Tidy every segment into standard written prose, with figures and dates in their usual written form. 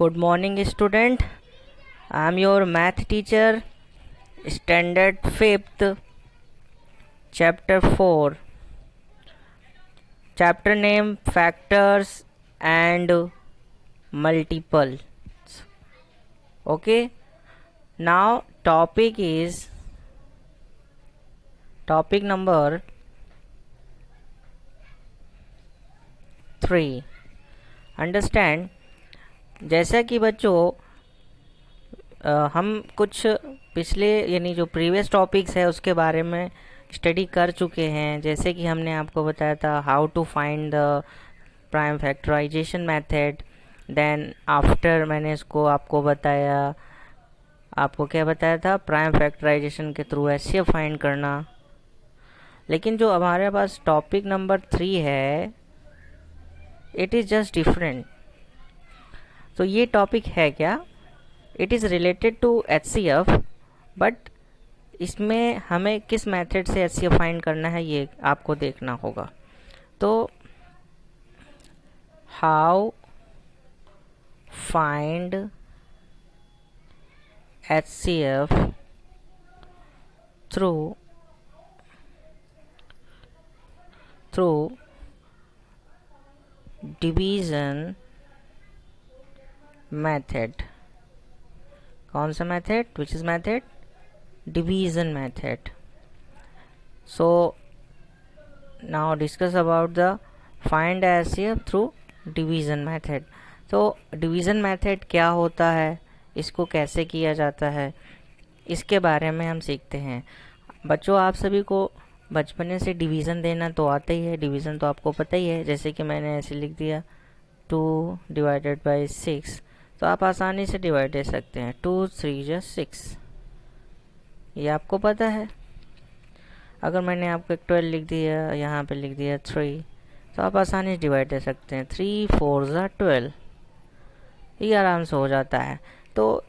Good morning, student. I am your math teacher, standard 5th, chapter 4. Chapter name factors and multiples. Okay. Now topic number 3. Understand, जैसा कि बच्चों हम कुछ पिछले यानी जो प्रीवियस टॉपिक्स है उसके बारे में स्टडी कर चुके हैं। जैसे कि हमने आपको बताया था how to find the prime factorization method. Then after मैंने इसको आपको बताया, आपको क्या बताया था, प्राइम फैक्टराइजेशन के थ्रू एचसीएफ फाइंड करना। लेकिन जो हमारे पास टॉपिक नंबर 3 है, इट इज़ जस्ट डिफरेंट। तो ये टॉपिक है क्या, it is related to HCF, but इसमें हमें किस मेथड से एचसीएफ फाइंड करना है ये आपको देखना होगा। तो how find HCF through division method. कौन सा method, which is method, division method. So now discuss about the find HCF through division method. तो डिवीजन मेथड क्या होता है, इसको कैसे किया जाता है, इसके बारे में हम सीखते हैं। बच्चों आप सभी को बचपने से डिवीज़न देना तो आता ही है, डिवीज़न तो आपको पता ही है। जैसे कि मैंने ऐसे लिख दिया 2 डिवाइडेड बाई 6, तो आप आसानी से डिवाइड दे सकते हैं। 2 3 जा 6, ये आपको पता है। अगर मैंने आपको 12 लिख दिया, यहाँ पे लिख दिया 3, तो आप आसानी से डिवाइड दे सकते हैं। 3 4 जा 12, ये आराम से हो जाता है। तो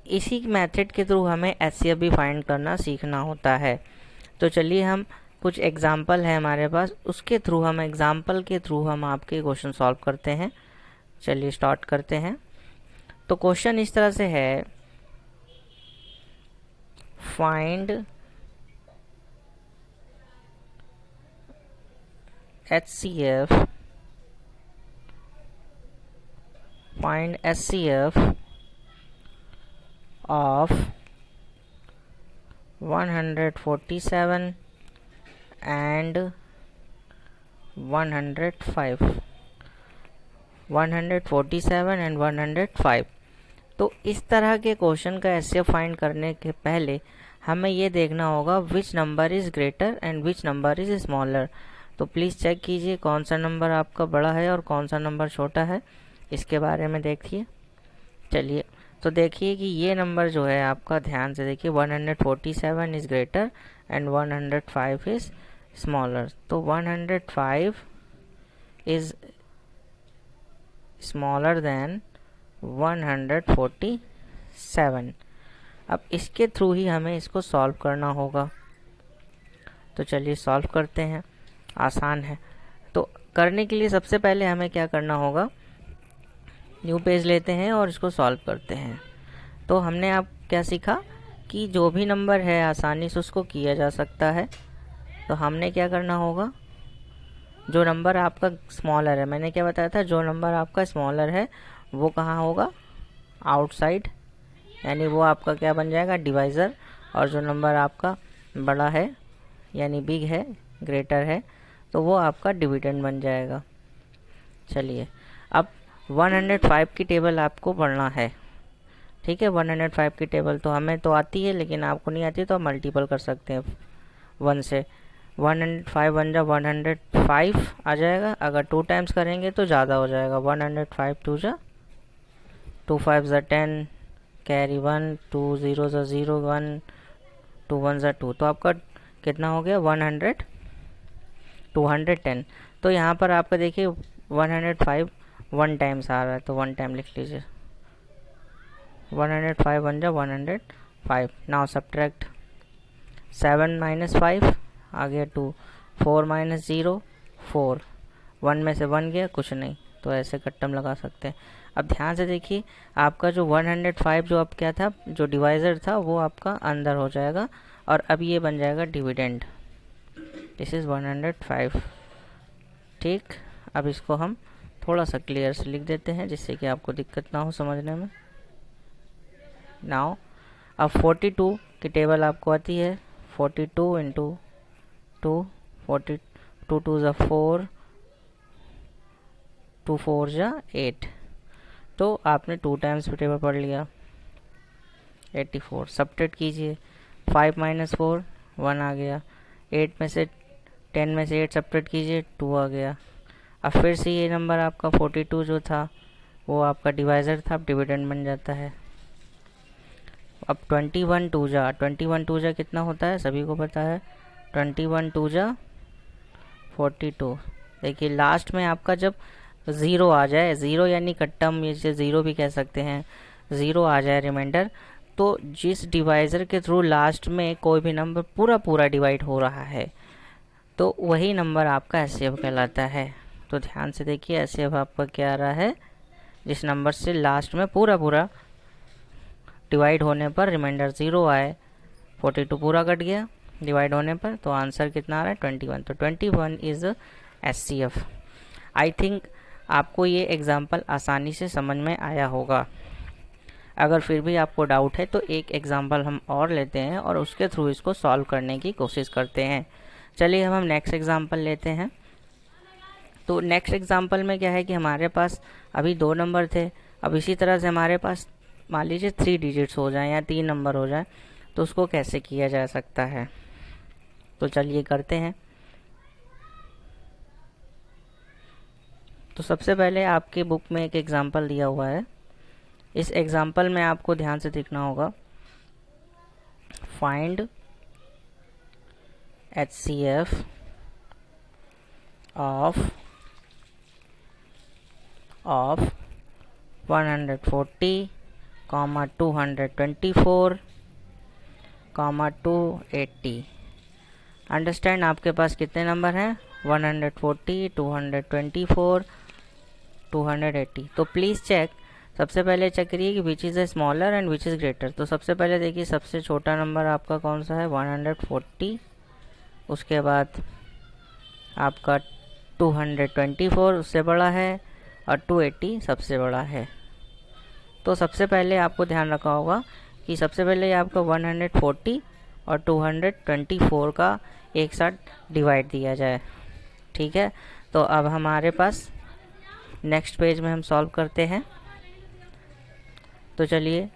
इसी मेथड के थ्रू हमें एचसीएफ भी फाइंड करना सीखना होता है। तो चलिए हम कुछ एग्जाम्पल है हमारे पास, उसके थ्रू हम एग्जाम्पल के थ्रू हम आपके क्वेश्चन सॉल्व करते हैं। चलिए स्टार्ट करते हैं। तो क्वेश्चन इस तरह से है, find HCF of 147 and 105। 147 and 105। तो इस तरह के क्वेश्चन का एचसीएफ फाइंड करने के पहले हमें ये देखना होगा which number is greater and which number is smaller. तो प्लीज़ चेक कीजिए कौन सा नंबर आपका बड़ा है और कौन सा नंबर छोटा है, इसके बारे में देखिए। चलिए तो देखिए कि ये नंबर जो है आपका, ध्यान से देखिए, 147 is greater and 105 is smaller. तो 105 इज़ स्मॉलर देन 147। अब इसके थ्रू ही हमें इसको सॉल्व करना होगा। तो चलिए सॉल्व करते हैं, आसान है। तो करने के लिए सबसे पहले हमें क्या करना होगा, न्यू पेज लेते हैं और इसको सॉल्व करते हैं। तो हमने आप क्या सीखा कि जो भी नंबर है आसानी से उसको किया जा सकता है। तो हमने क्या करना होगा, जो नंबर आपका स्मॉलर है, मैंने क्या बताया था, जो नंबर आपका स्मॉलर है वो कहाँ होगा, आउटसाइड, यानी वो आपका क्या बन जाएगा, डिवाइज़र। और जो नंबर आपका बड़ा है यानी बिग है, ग्रेटर है, तो वो आपका डिविडेंड बन जाएगा। चलिए अब 105 की टेबल आपको पढ़ना है, ठीक है। 105 की टेबल तो हमें तो आती है, लेकिन आपको नहीं आती तो आप मल्टीपल कर सकते हैं 1 से। 105 बन जा 105 आ जाएगा। अगर 2 टाइम्स करेंगे तो ज़्यादा हो जाएगा। 105 2 जा 2 5 जा 10, कैरी 1, 2 0 जा 0 1, 2 1 जा 2, तो आपका कितना हो गया 100 210। तो यहाँ पर आपका देखिए 105 1 टाइम्स आ रहा है, तो 1 टाइम लिख लीजिए। 105 बन जा 105। नाउ सब्ट्रैक्ट 7 माइनस 5 आ गया 2, 4 माइनस 0 4, 1 में से 1 गया कुछ नहीं, तो ऐसे कट्टम लगा सकते हैं। अब ध्यान से देखिए, आपका जो 105 जो अब क्या था, जो डिवाइज़र था वो आपका अंदर हो जाएगा और अब ये बन जाएगा डिविडेंड। This is 105। ठीक, अब इसको हम थोड़ा सा क्लियर से लिख देते हैं जिससे कि आपको दिक्कत ना हो समझने में। नाउ अब 42 की टेबल आपको आती है, 42 इंटू 2, 42 2 ज़ा 4, 2 4 ज़ा 8, तो आपने 2 टाइम्स पे टेबल पढ़ लिया। 84 सब्ट्रैक्ट कीजिए, 5 माइनस 4 1 आ गया, 8 में से 10 में से 8 सब्ट्रैक्ट कीजिए 2 आ गया। अब फिर से ये नंबर आपका 42 जो था वो आपका डिवाइज़र था, अब डिविडेंड बन जाता है। अब 21 2 जा कितना होता है, सभी को पता है, 21 2 जा 42। देखिए लास्ट में आपका जब ज़ीरो आ जाए, ज़ीरो यानी कट्टम, इसे ज़ीरो भी कह सकते हैं, ज़ीरो आ जाए रिमाइंडर, तो जिस डिवाइज़र के थ्रू लास्ट में कोई भी नंबर पूरा डिवाइड हो रहा है तो वही नंबर आपका एचसीएफ कहलाता है। तो ध्यान से देखिए, एचसीएफ आपका क्या आ रहा है, जिस नंबर से लास्ट में पूरा डिवाइड होने पर रिमाइंडर ज़ीरो आए। 42 पूरा कट गया डिवाइड होने पर, तो आंसर कितना आ रहा है 21। तो 21 इज़ एचसीएफ। आई थिंक आपको ये एग्ज़ाम्पल आसानी से समझ में आया होगा। अगर फिर भी आपको डाउट है तो एक एग्ज़ाम्पल हम और लेते हैं और उसके थ्रू इसको सॉल्व करने की कोशिश करते हैं। चलिए हम नेक्स्ट एग्ज़ाम्पल लेते हैं। तो नेक्स्ट एग्ज़ाम्पल में क्या है कि हमारे पास अभी 2 नंबर थे, अब इसी तरह से हमारे पास मान लीजिए 3 डिजिट्स हो जाएं या 3 नंबर हो जाएं, तो उसको कैसे किया जा सकता है, तो चलिए करते हैं। तो सबसे पहले आपके बुक में एक एग्ज़ाम्पल दिया हुआ है, इस एग्ज़ाम्पल में आपको ध्यान से देखना होगा, फाइंड HCF of 140, 224, 280। अंडरस्टैंड, आपके पास कितने नंबर हैं, 140, 224, 280। तो प्लीज़ चेक, सबसे पहले चेक करिए कि which is a smaller and which is greater. तो सबसे पहले देखिए सबसे छोटा नंबर आपका कौन सा है, 140, उसके बाद आपका 224 उससे बड़ा है और 280 सबसे बड़ा है। तो सबसे पहले आपको ध्यान रखा होगा कि सबसे पहले आपका 140 और 224 का एक साथ डिवाइड दिया जाए। ठीक है, तो अब हमारे पास नेक्स्ट पेज में हम सॉल्व करते हैं। तो चलिए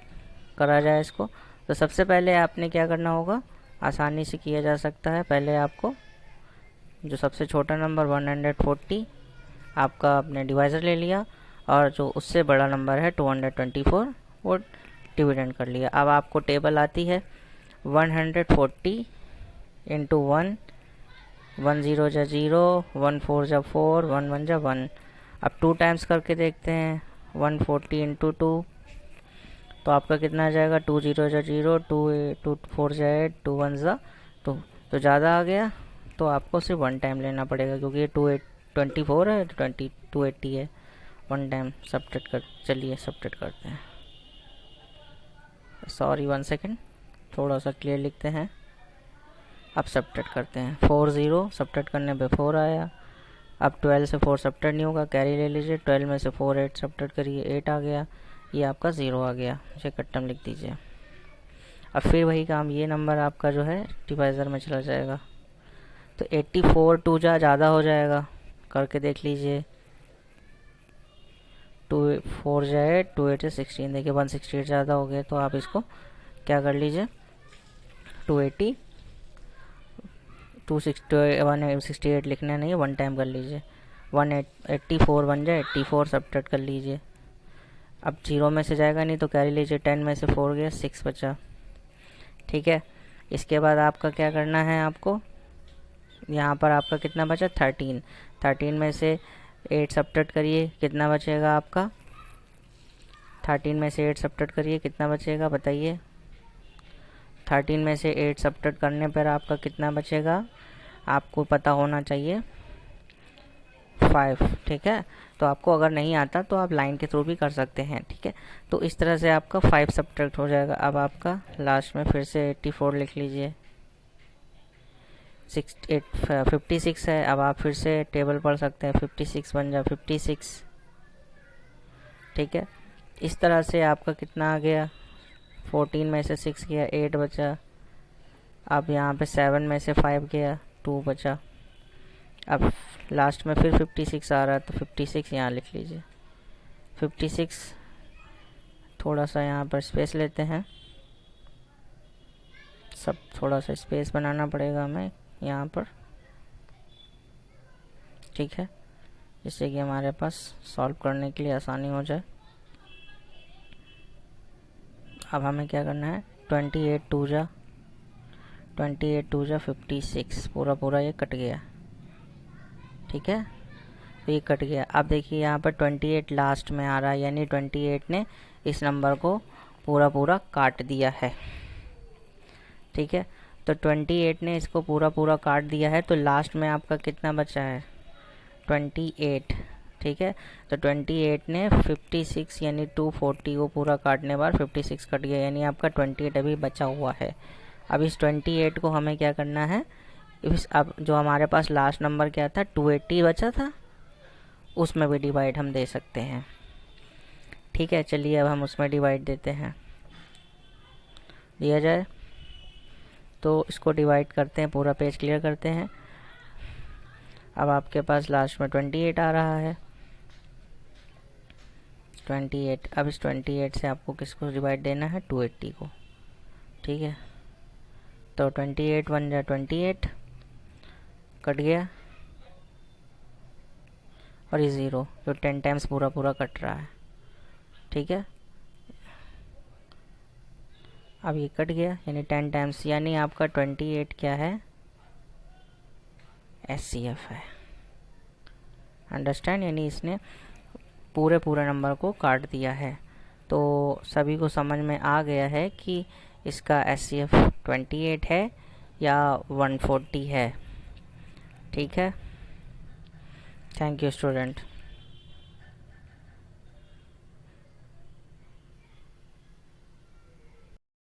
करा जाए इसको। तो सबसे पहले आपने क्या करना होगा, आसानी से किया जा सकता है। पहले आपको जो सबसे छोटा नंबर 140 आपका आपने डिवाइज़र ले लिया और जो उससे बड़ा नंबर है 224 वो डिविडेंड कर लिया। अब आपको टेबल आती है 140 इंटू 1, 1 0 जा 0, 1 4 जा 4, 1 1 जा 1। अब 2 टाइम्स करके देखते हैं, 140 इंटू 2, तो आपका कितना आ जाएगा, 2 0 जा 0, 2 4 जा 8, 2 1 जा 2, तो ज़्यादा आ गया, तो आपको सिर्फ 1 टाइम लेना पड़ेगा क्योंकि ये 224 है, 280 है। 1 टाइम सब्ट्रैक्ट कर, चलिए सब्ट्रैक्ट करते हैं, सॉरी 1 सेकेंड, थोड़ा सा क्लियर लिखते हैं। अब सब्ट्रैक्ट करते हैं, 4 0 सब्ट्रैक्ट करने पे 4 आया। अब 12 से 4 सब्ट्रैक्ट नहीं होगा, कैरी ले लीजिए, 12 में से 4 8 सब्ट्रैक्ट करिए, 8 आ गया, ये आपका 0 आ गया, इसे कट्टम लिख दीजिए। अब फिर वही काम, ये नंबर आपका जो है डिवाइज़र में चला जाएगा, तो 84 2 जा ज़्यादा हो जाएगा, करके देख लीजिए, 2 4 जाए 2 8 से 16, देखिए 168 ज़्यादा हो गए, तो आप इसको क्या कर लीजिए, 280 168 लिखना नहीं है, 1 टाइम कर लीजिए, 184 बन जाए 84 सब्ट्रैक्ट कर लीजिए। अब 0 में से जाएगा नहीं तो कैरी लीजिए, 10 में से 4 गया, 6 बचा। ठीक है, इसके बाद आपका क्या करना है, आपको यहाँ पर आपका कितना बचा, 13, 13 में से 8 सब्ट्रैक्ट करिए, कितना बचेगा आपका, 13 में से 8 सब्ट्रैक्ट करिए, कितना बचेगा बताइए, 13 में से 8 सब्ट्रैक्ट करने पर आपका कितना बचेगा, आपको पता होना चाहिए, 5, ठीक है। तो आपको अगर नहीं आता तो आप लाइन के थ्रू भी कर सकते हैं, ठीक है। तो इस तरह से आपका 5 सब्ट्रैक्ट हो जाएगा। अब आपका लास्ट में फिर से 84 लिख लीजिए। 56 है। अब आप फिर से टेबल पढ़ सकते हैं, 56 बन जाए 56, ठीक है। इस तरह से आपका कितना आ गया, 14 में से 6 गया, 8 बचा। अब यहाँ पे 7 में से 5 गया, 2 बचा। अब लास्ट में फिर 56 आ रहा है, तो 56 यहाँ लिख लीजिए। 56, थोड़ा सा यहाँ पर स्पेस लेते हैं, सब थोड़ा सा स्पेस बनाना पड़ेगा हमें यहाँ पर, ठीक है, जिससे कि हमारे पास सॉल्व करने के लिए आसानी हो जाए। अब हमें क्या करना है, 28 टू जा 56, पूरा ये कट गया, ठीक है। तो ये कट गया। अब देखिए यहाँ पर 28 लास्ट में आ रहा है, यानी 28 ने इस नंबर को पूरा काट दिया है, ठीक है। तो 28 ने इसको पूरा काट दिया है, तो लास्ट में आपका कितना बचा है, 28, ठीक है। तो 28 ने 56 यानी 240 को पूरा काटने बाद 56 कट गया, यानी आपका 28 अभी बचा हुआ है। अब इस 28 को हमें क्या करना है, अब जो हमारे पास लास्ट नंबर क्या था, 280 बचा था, उसमें भी डिवाइड हम दे सकते हैं, ठीक है। चलिए अब हम उसमें डिवाइड देते हैं, दिया जाए तो इसको डिवाइड करते हैं, पूरा पेज क्लियर करते हैं। अब आपके पास लास्ट में 28 आ रहा है, 28। अब इस 28 से आपको किसको डिवाइड देना है, 280 को, ठीक है। तो 28 बन जाए 28, कट गया, और ये 0 जो 10 टाइम्स पूरा कट रहा है, ठीक है। अब ये कट गया, यानी 10 टाइम्स, यानी आपका 28 क्या है, SCF है, अंडरस्टैंड, यानी इसने पूरे नंबर को काट दिया है। तो सभी को समझ में आ गया है कि इसका SCF 28 है या 140 है, ठीक है। Thank you student.